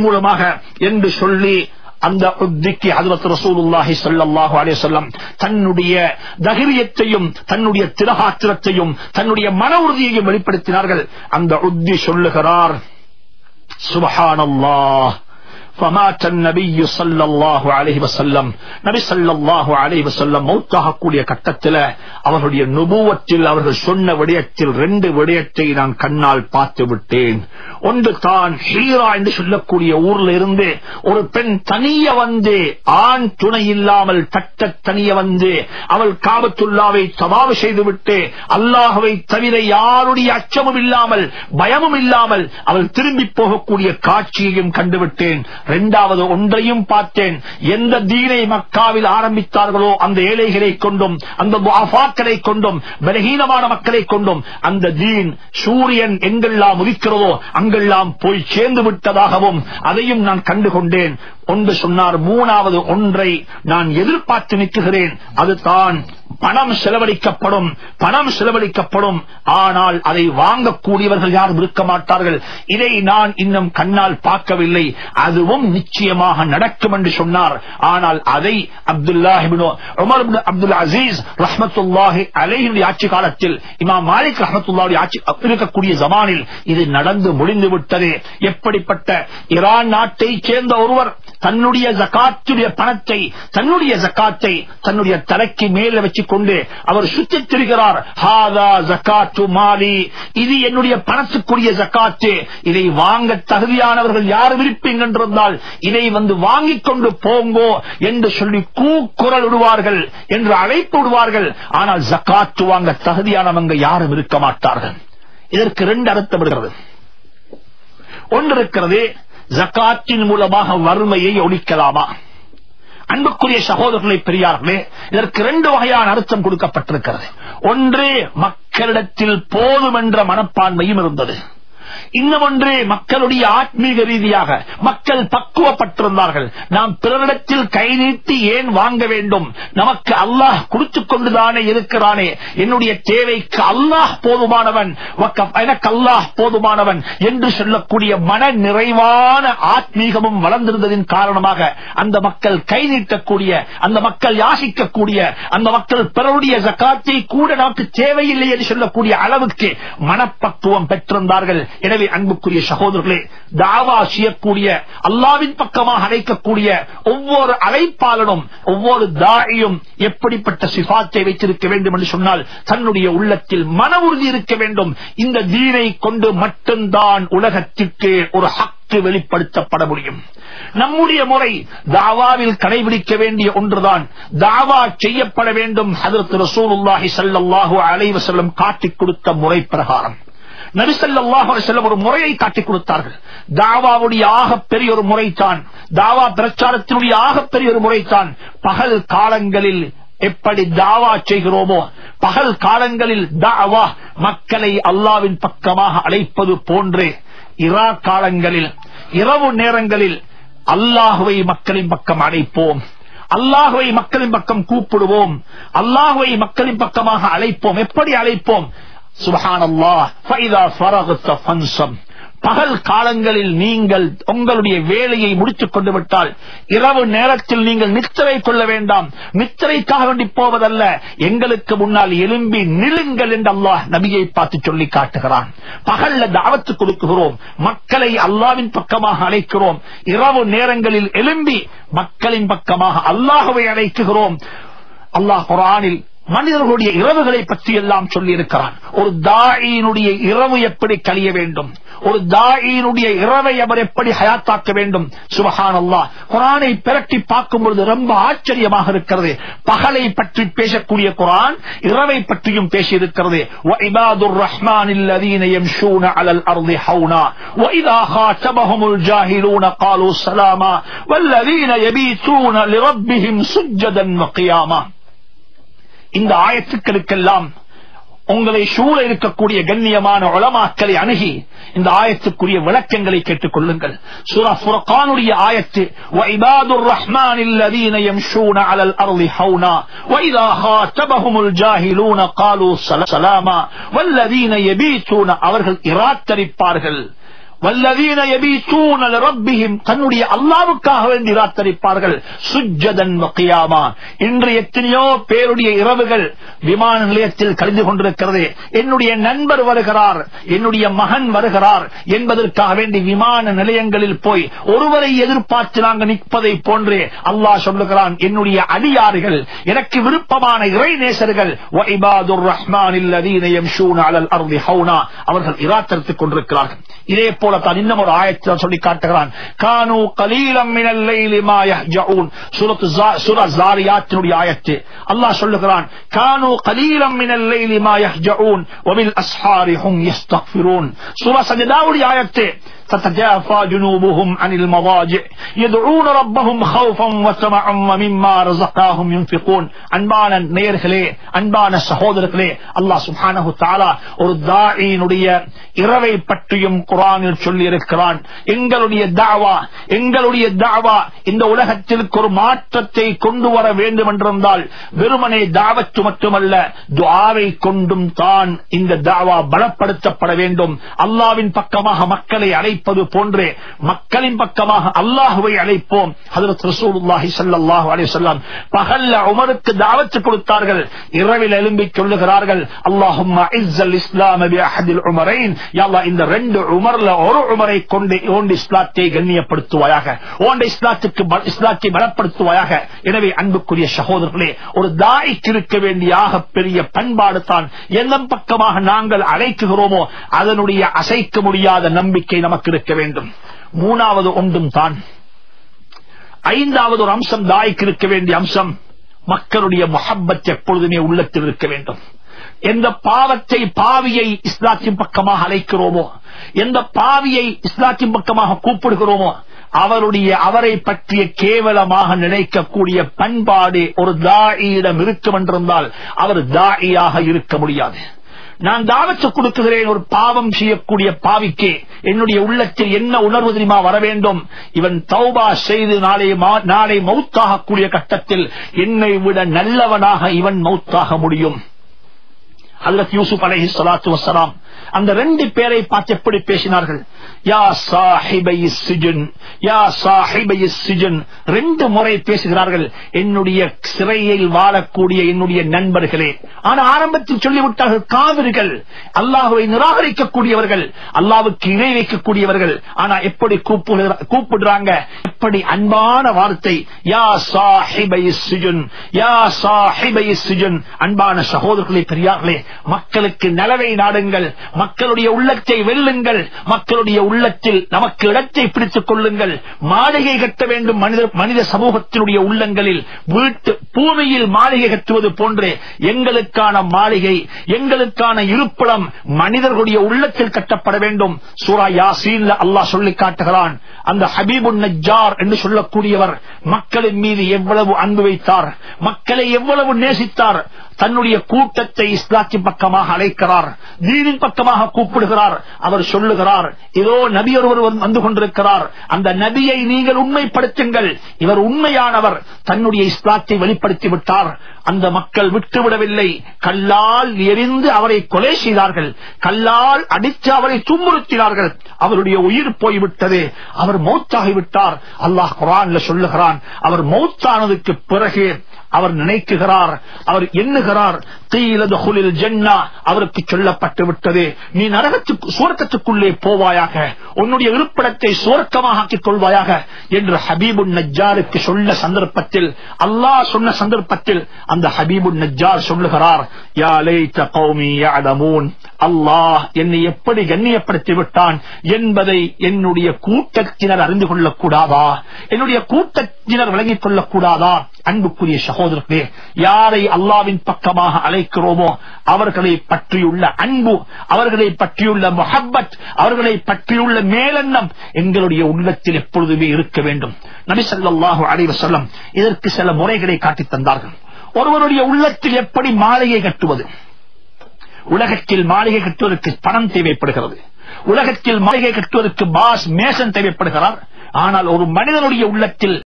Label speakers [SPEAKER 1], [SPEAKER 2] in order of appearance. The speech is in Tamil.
[SPEAKER 1] மூலமாக என்று சொல்லி அந்த உத்திக்கு ஹஜ்ரத் ரசூலுல்லாஹி ஸல்லல்லாஹு அலைஹி வஸல்லம் தன்னுடைய தைரியத்தையும் தன்னுடைய திரகாத்திரத்தையும் தன்னுடைய மன உறுதியையும் வெளிப்படுத்தினார்கள். அந்த உத்தி சொல்லுகிறார், சுப்ஹானல்லாஹ் فمات النبي صلى الله عليه وسلم நபி ஸல்லல்லாஹு அலைஹி வஸல்லம் மௌத்தாகக்கூடிய கட்டத்தில் அவருடைய நுபுவத்தில் அவர்கள் சொன்ன விடயத்தில் 2 விடயத்தை நான் கண்ணால் பார்த்து விட்டேன். ஒன்று தான் ஹீரா என்று சொல்லக்கூடிய ஊர்ல இருந்து ஒரு பெண் தனிய வந்து ஆண் துணை இல்லாமல் தனிய வந்து அவள் காபத்துல்லாவை தவாஃப் செய்துவிட்டு அல்லாஹ்வை தவிர யாருடைய அச்சமும் இல்லாமல் பயமும் இல்லாமல் அவள் திரும்பி போகக்கூடிய காட்சியையும் கண்டுவிட்டேன். இரண்டாவது ஒன்றையும் பார்த்தேன், எந்த தீனை மக்காவில் ஆரம்பித்தார்களோ அந்த ஏழைகளை கொண்டும் அந்த முஆஃபாக்களை கொண்டும் பலகீனமான மக்களை கொண்டும் அந்த தீன் சூரியன் எங்கெல்லாம் உதிக்கிறதோ அங்கெல்லாம் போய் சேர்ந்து விட்டதாகவும் அதையும் நான் கண்டுகொண்டேன். ஒன்று சொன்னார். மூணாவது ஒன்றை நான் எதிர்பார்த்து நிற்கிறேன், அதுதான் பணம் செலவழிக்கப்படும், ஆனால் அதை வாங்கக்கூடியவர்கள் யாரும் இருக்க மாட்டார்கள். இதை நான் இன்னும் கண்ணால் பார்க்கவில்லை, அதுவும் நிச்சயமாக நடக்கும் என்று சொன்னார். ஆனால் அதை அப்துல்லாஹ் இப்னு உமர் இப்னு அப்துல் அசீஸ் ரஹ்மத்துல்லாஹி அலைஹி ஆட்சி காலத்தில் இமாம் மாலிக் ரஹ்மத்துல்லாஹி ஆட்சி இருக்கக்கூடிய ஜமானில் இது நடந்து முடிந்து விட்டது. எப்படிப்பட்ட ஈரான் நாட்டை சேர்ந்த ஒருவர் தன்னுடைய ஜகாத்துடைய பணத்தை தன்னுடைய ஜகாத்தை தன்னுடைய தலைக்கு மேல வச்சுக் கொண்டு அவர் சுற்றித் திரிகிறார். ஹாதா ஜகாத்து மாலி, இது என்னுடைய பணத்துக்குரிய ஜகாத்து, இதை வாங்க தகுதியானவர்கள் யார் விருப்பீங்க என்றிருந்தால் இதை வந்து வாங்கிக் கொண்டு போங்கோ என்று சொல்லி கூக்குரல் விடுவார்கள் என்று அழைப்பு விடுவார்கள். ஆனால் ஜகாத்து வாங்க தகுதியானவங்க யாரும் இருக்க மாட்டார்கள். இதற்கு 2 அர்த்தம் இருக்கிறது. ஒன்று இருக்கிறது, ஜகாத்தின் மூலமாக வறுமையை ஒழிக்கலாமா? அன்புக்குரிய சகோதரர்களை பெரியார்களே, இதற்கு 2 வகையான அர்த்தம் கொடுக்கப்பட்டிருக்கிறது. ஒன்று, மக்களிடத்தில் போதும் என்ற மனப்பான்மையும் இருந்தது. இன்னும் ஒன்று, மக்களுடைய ஆத்மீக ரீதியாக மக்கள் பக்குவப்பட்டிருந்தார்கள். நாம் பிறரிடத்தில் கை நீட்டி ஏன் வாங்க வேண்டும், நமக்கு அல்லாஹ் கொடுத்துக் கொண்டுதானே இருக்கிறானே, என்னுடைய தேவைக்கு அல்லாஹ் போதுமானவன், எனக்கு அல்லாஹ் போதுமானவன் என்று சொல்லக்கூடிய மன நிறைவான ஆத்மீகமும் வளர்ந்திருந்ததின் காரணமாக அந்த மக்கள் கை நீட்டக்கூடிய, அந்த மக்கள் யாசிக்கக்கூடிய, அந்த மக்கள் பிறருடைய ஜகாத்தை கூட நமக்கு தேவையில்லை என்று சொல்லக்கூடிய அளவுக்கு மனப்பக்குவம் பெற்றிருந்தார்கள். எனவே அன்புக்குரிய சகோதரர்களே, தாவா செய்யக்கூடிய, அல்லாஹ்வின் பக்கமாக அழைக்கக்கூடிய ஒவ்வொரு அழைப்பாளனும் ஒவ்வொரு தாயியும் எப்படிப்பட்ட சிஃபாத்தை வைத்திருக்க வேண்டும் என்று சொன்னால் தன்னுடைய உள்ளத்தில் மன உறுதி இருக்க வேண்டும். இந்த தீனை கொண்டு மட்டும்தான் உலகத்திற்கு ஒரு ஹக்கு வெளிப்படுத்தப்பட முடியும். நம்முடைய முறை தாவாவில் கடைபிடிக்க வேண்டிய ஒன்றுதான், தாவா செய்யப்பட வேண்டும். ஹஜ்ரத் ரசூலுல்லாஹி ஸல்லல்லாஹு அலைஹி வஸல்லம் காட்டிக் கொடுத்த முறை பிரகாரம் நபி ஸல்லல்லாஹு அலைஹி வஸல்லம் ஒரு முறையை காட்டிக் கொடுத்தார்கள். தாவாவுடைய ஆகப்பெரிய ஒரு முறைதான், தாவா பிரச்சாரத்தினுடைய ஆகப்பெரிய ஒரு முறைதான். பகல் காலங்களில் எப்படி தாவா செய்கிறோமோ, பகல் காலங்களில் தாவா மக்களை அல்லாஹ்வின் பக்கமாக அழைப்பது போன்று இரா காலங்களில் இரவு நேரங்களில் அல்லாஹ்வை மக்களின் பக்கம் அழைப்போம், அல்லாஹ்வை மக்களின் பக்கம் கூப்பிடுவோம், அல்லாஹ்வை மக்களின் பக்கமாக அழைப்போம். எப்படி அழைப்போம்? சுப்ஹானல்லாஹ், ஃபைதா ஃபரக்த ஃபன்ஸம். பகல் காலங்களில் நீங்கள் உங்களுடைய வேலையை முடித்துக் கொண்டு விட்டால் இரவு நேரத்தில் நீங்கள் நித்திரை கொள்ள வேண்டாம். நித்திரைக்காக வேண்டி போவதல்ல, எங்களுக்கு முன்னால் எழும்பி நிலுங்கள் என்று அல்லாஹ் நபியை பார்த்து சொல்லி காட்டுகிறான். பகல்ல தாவத்து கொடுக்கிறோம், மக்களை அல்லாஹ்வின் பக்கமாக அழைக்கிறோம். இரவு நேரங்களில் எழும்பி மக்களின் பக்கமாக அல்லாஹ்வை அழைக்கிறோம். அல்லாஹ் குர்ஆனில் மனிதர்களுடைய இரவுகளை பற்றி எல்லாம் சொல்லி இருக்கிறான். ஒரு தாயினுடைய இரவு எப்படி கழிய வேண்டும், ஒரு தாயினுடைய இரவை அவர் எப்படி ஹயாத்தாக்க வேண்டும். சுப்ஹானல்லாஹ், குர்ஆனை பிரட்டி பார்க்கும் பொழுது ரொம்ப ஆச்சரியமாக இருக்கிறது. பகலை பற்றி பேசக்கூடிய குர்ஆன் இரவை பற்றியும் பேசியிருக்கிறது. வஇபாதுர் ரஹ்மானில் லதீன யம்ஷூன அலல் அர்தி ஹௌனா வஇதா காதபஹுமுல் ஜாஹிலூன காலூ ஸலாமா வல்லதீன யபீதூன லிரப்பிஹிம் சுஜ்ஜதன் வகியாமா. இந்த ஆயத்துக்களுக்கெல்லாம் உங்களை சூழ இருக்கக்கூடிய கண்ணியமான உலமாக்களை அணுகி இந்த ஆயத்துக்குரிய விளக்கங்களை கேட்டுக் கொள்ளுங்கள். சூரா ஃபுர்கானுடைய ஆயத்து, வஇபாதுர் ரஹ்மானில் லதீன யம்ஷூன அலல் அர்தி ஹௌனா வஇதா காதபஹுமுல் ஜாஹிலூன காலூ ஸலாமா வல்லதீன யபீதூன, அவர்கள் இராத்தரிப்பார்கள். வல்லதீன யபீதூன லிரப்பிஹிம் தன்னுடைய அல்லாஹ்வுக்காக வேண்டி ராத்தரிப்பார்கள் சுஜ்ஜதன் வ கியாமா. இன்று எத்தனையோ பேருடைய இரவுகள் விமான நிலையத்தில் கழிந்து கொண்டிருக்கிறது. என்னுடைய நண்பர் வருகிறார், என்னுடைய மகன் வருகிறார் என்பதற்காக வேண்டி விமான நிலையங்களில் போய் ஒருவரை எதிர்பார்த்து நாங்கள் நிற்பதை போன்றே அல்லாஹ் சொல்லுகிறான், என்னுடைய அடியார்கள், எனக்கு விருப்பமான இறை நேசர்கள் வ இபாதுர் ரஹ்மானில் லதீன யம்ஷூன அலல் அர்தி ஹௌனா அவர்கள் இராத்தரித்துக் கொண்டிருக்கிறார்கள். இதே போல தான் இன்னும் ஒரு ஆயத்தில் சொல்லி காட்டுகிறான், கானூ கலீலம் மினல் லைலி மா யஹ்ஜஊன். சூரா ஸாரியாத்தினுடைய ஆயத்து அல்லாஹ் சொல்லுகிறான், கானூ கலீலம் மினல் லைலி மா யஹ்ஜஊன் வ பில் அஸ்ஹாரி ஹும் யஸ்தக்ஃபிரூன். சூரா சஜதாவுடைய ஆயத்து تتجافى جنوبهم عن المضاجع يدعون ربهم خوفا وطمعا ومما رزقناهم ينفقون. அன்பான நேயர்களே, அன்பான சகோதரர்களே, அல்லாஹ் சுப்ஹானஹு தஆலா ஒரு தாயினுடைய இரவை பற்றியும் குர்ஆனில் சொல்லி இருக்கிறான். எங்களுடைய தாவா இந்த உலகத்திற்கு ஒரு மாற்றத்தை கொண்டு வர வேண்டும் என்றிருந்தால் வெறுமனே தாவத்து மட்டுமல்ல, துஆவை கொண்டும் தான் இந்த தாவா பலப்படுத்தப்பட வேண்டும். அல்லாஹ்வின் பக்கமாக மக்களை அழைப்பது போன்றே மக்களின் பக்கமாக அல்லாஹ்வை அழைப்போம். ஹஜ்ரத் ரசூலுல்லாஹி ஸல்லல்லாஹு அலைஹி வஸல்லம் பகல்ல உமருக்கு தாவத் கொடுத்தார்கள், இரவில் எழும்பி சொல்லுகிறார்கள், அல்லாஹும்ம இஸ்ஸல் இஸ்லாம் பி அஹதில் உமரைன். யா அல்லாஹ், இந்த ரெண்டு உமர்ல ஒரு உமரை கொண்டு ஓண்ட இஸ்லாத்தை கண்ணியப்படுத்துவாயாக, ஓண்ட இஸ்லாத்தை பலப்படுத்துவாயாக. எனவே அன்புக்குரிய சகோதரர்களே, ஒரு தாய்க்கு இருக்க வேண்டிய பெரிய பண்பாடு தான் எந்த பக்கமாக நாங்கள் அழைக்குகிறோமோ அதனுடைய அசைக்க முடியாத நம்பிக்கை நமக்கு இருக்க வேண்டும். மூணாவது ஒன்றும் தான். ஐந்தாவது ஒரு அம்சம் தாய்க்கு இருக்க வேண்டிய அம்சம், மக்களுடைய முஹப்பத் எப்பொழுதுமே உள்ளத்தில் இருக்க வேண்டும். எந்த பாவியை இஸ்லாத்தின் பக்கமாக அழைக்கிறோமோ, எந்த பாவியை இஸ்லாத்தின் பக்கமாக கூப்பிடுகிறோமோ அவரை பற்றிய கேவலமாக நினைக்கக்கூடிய பண்பாடு ஒரு தாயிடம் இருக்கும் என்றிருந்தால் அவர் தாயியாக இருக்க முடியாது. நான் தாவத்து கொடுக்குகிறேன், ஒரு பாவம் செய்யக்கூடிய பாவிக்கு என்னுடைய உள்ளத்தில் என்ன உணர்வு தெரியுமா வர வேண்டும்? இவன் தௌபா செய்து நாளை மௌத்தாகக்கூடிய கட்டத்தில் என்னை விட நல்லவனாக இவன் மௌத்தாக முடியும். ஹஜ்ரத் யூசுப் அலைஹிஸ்ஸலாத்து வஸ்ஸலாம் அந்த ரெண்டு பேரை பார்த்து எப்படி பேசினார்கள்? யா சாஹிபை சிஜன், யா சாஹிபை சிஜன், ரெண்டு முறை பேசுகிறார்கள். என்னுடைய சிறையில் வாழக்கூடிய என்னுடைய நண்பர்களே. ஆனா ஆரம்பத்தில் சொல்லிவிட்டார்கள், காவிர்கள், அல்லாஹ்வை நிராகரிக்கக்கூடியவர்கள், அல்லாஹ்வுக்கு இணை வைக்கக்கூடியவர்கள். ஆனா எப்படி கூப்பிடுறாங்க, எப்படி அன்பான வார்த்தை, யா சாஹிபை சிஜன், யா சாஹிபை சிஜன். அன்பான சகோதரர்களே, பெரியார்களே, மக்களுக்கு நலவை நாடுங்கள், மக்களுடைய உள்ளத்தை வெல்லுங்கள், மக்களுடைய உள்ளத்தில் நமக்கு இடத்தை பிடித்துக் கொள்ளுங்கள். மாளிகை கட்ட வேண்டும் மனித சமூகத்தினுடைய உள்ளங்களில், பூமியில் மாளிகை கட்டுவது போன்றே எங்களுக்கான மாளிகை, எங்களுக்கான இருப்பிடம் மனிதர்களுடைய உள்ளத்தில் கட்டப்பட வேண்டும். சூரா யாசீன்ல அல்லாஹ் சொல்லி காட்டுகிறான், அந்த ஹபீபுன் நஜ்ஜார் என்று சொல்லக்கூடியவர் மக்களின் மீது எவ்வளவு அன்பு வைத்தார், மக்களை எவ்வளவு நேசித்தார். தன்னுடைய கூட்டத்தை இஸ்லாத்தின் பக்கமாக அழைக்கிறார், தீனின் பக்கமாக கூப்பிடுகிறார். அவர் சொல்லுகிறார், இதோ நபி ஒருவர் வந்து கொண்டிருக்கிறார், அந்த நபியை நீங்கள் உண்மைப்படுத்துங்கள், இவர் உண்மையானவர், தன்னுடைய இஸ்லாத்தை வெளிப்படுத்தி விட்டார். அந்த மக்கள் விட்டுவிடவில்லை, கல்லால் எரிந்து அவரை கொலை செய்தார்கள், கல்லால் அடித்து அவரை துன்புறுத்தினார்கள். அவருடைய உயிர் போய்விட்டது, அவர் மௌத்தாகிவிட்டார். அல்லாஹ் குர்ஆன்ல சொல்லுகிறான், அவர் மௌத்தானதுக்கு பிறகு அவர் நினைக்குகிறார், அவர் எண்ணுகிறார், அவருக்கு சொல்லப்பட்டு விட்டது, நீ சுவர்க்கத்துக்குள்ளே போவாயாக, உன்னுடைய இருப்பிடத்தை சுவர்க்கமாக ஆக்கிக் கொள்வாயாக என்று ஹபீபுன் நஜ்ஜாருக்கு சொன்ன சந்தர்ப்பத்தில், அல்லாஹ் சொன்ன சந்தர்ப்பத்தில் அந்த ஹபீபுன் நஜ்ஜார் சொல்லுகிறார், யா லைத கௌமி யஅலமூன், அல்லாஹ் என்னை எப்படி கண்ணியப்படுத்தி விட்டான் என்பதை என்னுடைய கூட்டத்தினர் அறிந்து கொள்ளக்கூடாதா, என்னுடைய கூட்டத்தினர் விளங்கிக் கொள்ளக்கூடாதா? அன்புக்குரிய சகோதரர்களே, யாரை அல்லாஹ்வின் பக்கமாக அழைக்கிறோமோ அவர்களை பற்றியுள்ள அன்பு, அவர்களை பற்றியுள்ள முஹப்பத், அவர்களை பற்றியுள்ள மேலெண்ணம் எங்களுடைய உள்ளத்தில் எப்பொழுதுமே இருக்க வேண்டும். நபி ஸல்லல்லாஹு அலைஹி வஸல்லம் இதற்கு சில முறைகளை காட்டித் தந்தார்கள். ஒருவருடைய உள்ளத்தில் எப்படி மாளிகை கட்டுவது? உலகத்தில் மாளிகை கட்டுவதற்கு பணம் தேவைப்படுகிறது, உலகத்தில் மாளிகை கட்டுவதற்கு பாஸ் மேசன் தேவைப்படுகிறார். ஆனால் ஒரு மனிதனுடைய உள்ளத்தில்